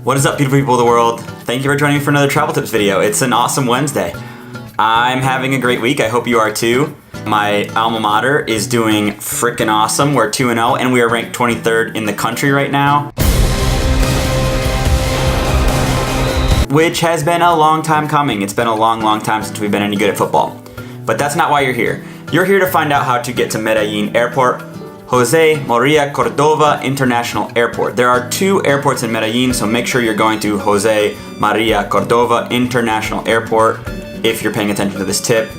What is up, beautiful people of the world? Thank you for joining me for another travel tips video. It's an awesome Wednesday. I'm having a great week. I hope you are too. My alma mater is doing freaking awesome. We're 2-0 and we are ranked 23rd in the country right now, which has been a long time coming. It's been a long time since we've been any good at football. But that's not why you're here. You're here to find out how to get to Medellín Airport, Jose Maria Cordova International Airport. There are two airports in Medellín, so make sure you're going to Jose Maria Cordova International Airport if you're paying attention to this tip.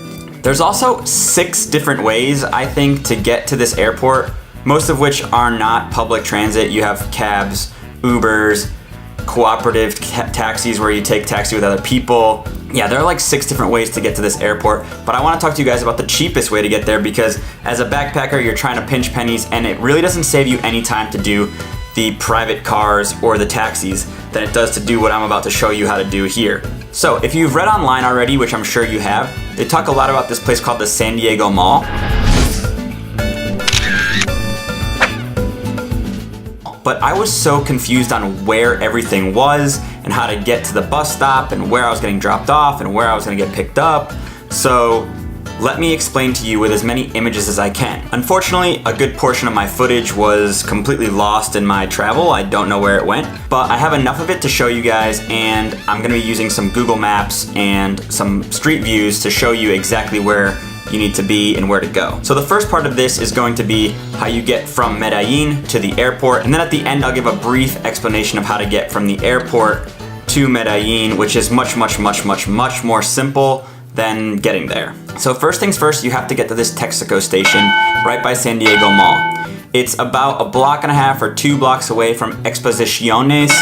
There's also 6 different ways, I think, to get to this airport, most of which are not public transit. You have cabs, Ubers, cooperative taxis where you take taxi with other people. Yeah, there are like 6 different ways to get to this airport, but I want to talk to you guys about the cheapest way to get there, because as a backpacker, you're trying to pinch pennies and it really doesn't save you any time to do the private cars or the taxis than it does to do what I'm about to show you how to do here. So if you've read online already, which I'm sure you have, they talk a lot about this place called the San Diego Mall. But I was so confused on where everything was and how to get to the bus stop and where I was getting dropped off and where I was gonna get picked up. So let me explain to you with as many images as I can. Unfortunately, a good portion of my footage was completely lost in my travel. I don't know where it went, but I have enough of it to show you guys, and I'm gonna be using some Google Maps and some street views to show you exactly where you need to be and where to go. So the first part of this is going to be how you get from Medellín to the airport, and then at the end I'll give a brief explanation of how to get from the airport to Medellín, which is much more simple than getting there. So first things first, you have to get to this Texaco station right by San Diego Mall. It's about a block and a half or 2 blocks away from Exposiciones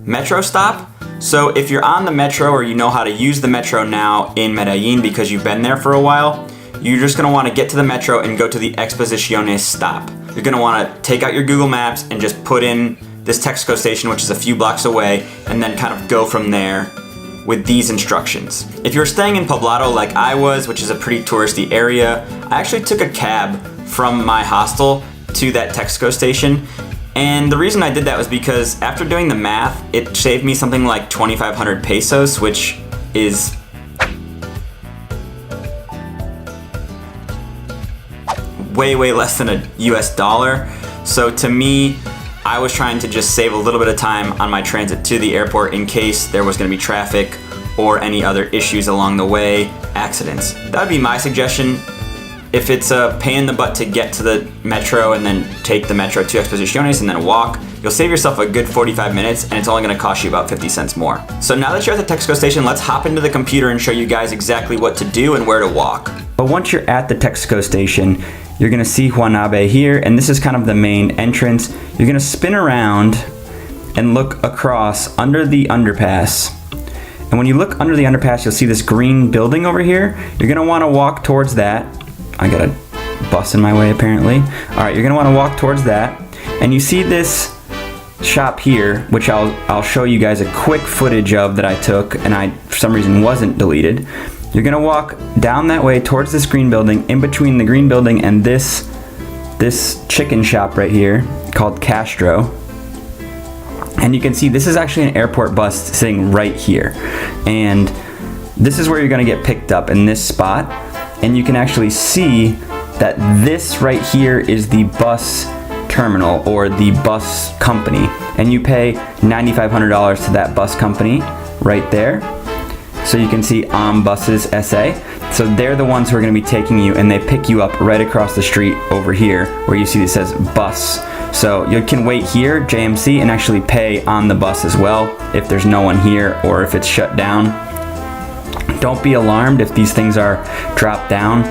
metro stop. So if you're on the metro or you know how to use the metro now in Medellín because you've been there for a while, you're just gonna wanna get to the metro and go to the Exposiciones stop. You're gonna wanna take out your Google Maps and just put in this Texaco station, which is a few blocks away, and then kind of go from there with these instructions. If you're staying in Poblado like I was, which is a pretty touristy area, I actually took a cab from my hostel to that Texaco station. And the reason I did that was because after doing the math, it saved me something like 2,500 pesos, which is way less than a US dollar. So to me, I was trying to just save a little bit of time on my transit to the airport in case there was gonna be traffic or any other issues along the way, accidents. That would be my suggestion. If it's a pain in the butt to get to the metro and then take the metro to Exposiciones and then walk, you'll save yourself a good 45 minutes and it's only gonna cost you about 50 cents more. So now that you're at the Texaco station, let's hop into the computer and show you guys exactly what to do and where to walk. But once you're at the Texaco station, you're gonna see Juanabe here, and this is kind of the main entrance. You're gonna spin around and look across under the underpass. And when you look under the underpass, you'll see this green building over here. You're gonna wanna walk towards that. I got a bus in my way apparently. All right, you're gonna wanna walk towards that. And you see this shop here, which I'll show you guys a quick footage of that I took and I, for some reason, wasn't deleted. You're gonna walk down that way towards this green building. In between the green building and this chicken shop right here called Castro. And you can see this is actually an airport bus sitting right here. And this is where you're gonna get picked up, in this spot. And you can actually see that this right here is the bus terminal or the bus company. And you pay $9,500 to that bus company right there. So you can see Buses SA. So they're the ones who are gonna be taking you, and they pick you up right across the street over here where you see it says bus. So you can wait here, JMC, and actually pay on the bus as well if there's no one here or if it's shut down. Don't be alarmed if these things are dropped down.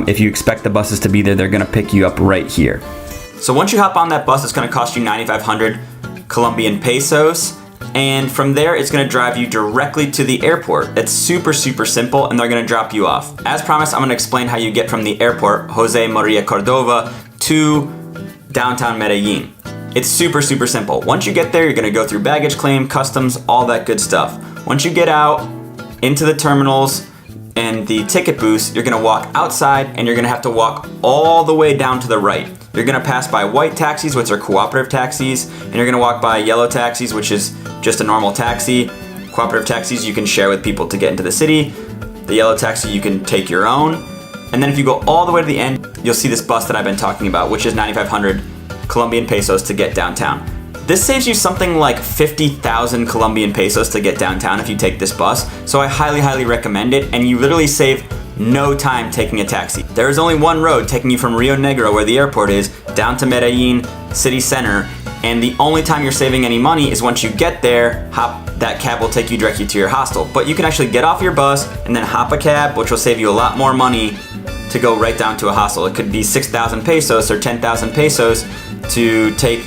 If you expect the buses to be there, they're gonna pick you up right here. So once you hop on that bus, it's gonna cost you 9,500 Colombian pesos. And from there, it's gonna drive you directly to the airport. It's super simple, and they're gonna drop you off. As promised, I'm gonna explain how you get from the airport, Jose Maria Cordova, to downtown Medellín. It's super simple. Once you get there, you're gonna go through baggage claim, customs, all that good stuff. Once you get out into the terminals, and the ticket booths, you're gonna walk outside and you're gonna have to walk all the way down to the right. You're gonna pass by white taxis, which are cooperative taxis, and you're gonna walk by yellow taxis, which is just a normal taxi. Cooperative taxis you can share with people to get into the city. The yellow taxi you can take your own. And then if you go all the way to the end, you'll see this bus that I've been talking about, which is 9,500 Colombian pesos to get downtown. This saves you something like 50,000 Colombian pesos to get downtown if you take this bus, so I highly, highly recommend it, and you literally save no time taking a taxi. There is only one road taking you from Rio Negro, where the airport is, down to Medellín city center, and the only time you're saving any money is once you get there, that cab will take you directly to your hostel. But you can actually get off your bus and then hop a cab, which will save you a lot more money to go right down to a hostel. It could be 6,000 pesos or 10,000 pesos to take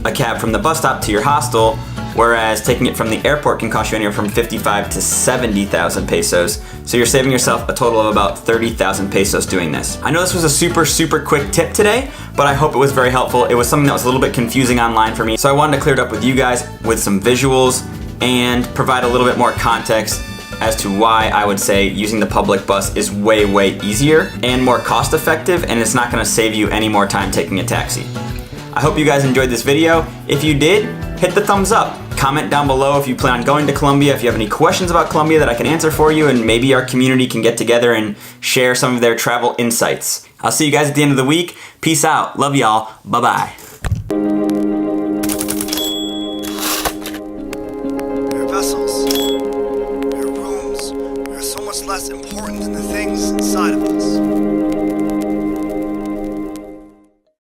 a cab from the bus stop to your hostel, whereas taking it from the airport can cost you anywhere from 55 to 70,000 pesos. So you're saving yourself a total of about 30,000 pesos doing this. I know this was a super, super quick tip today, but I hope it was very helpful. It was something that was a little bit confusing online for me, so I wanted to clear it up with you guys with some visuals and provide a little bit more context as to why I would say using the public bus is way, way easier and more cost effective, and it's not gonna save you any more time taking a taxi. I hope you guys enjoyed this video. If you did, hit the thumbs up. Comment down below if you plan on going to Colombia, if you have any questions about Colombia that I can answer for you, and maybe our community can get together and share some of their travel insights. I'll see you guys at the end of the week. Peace out. Love y'all. Bye-bye. Your vessels, your rooms, are so much less important than the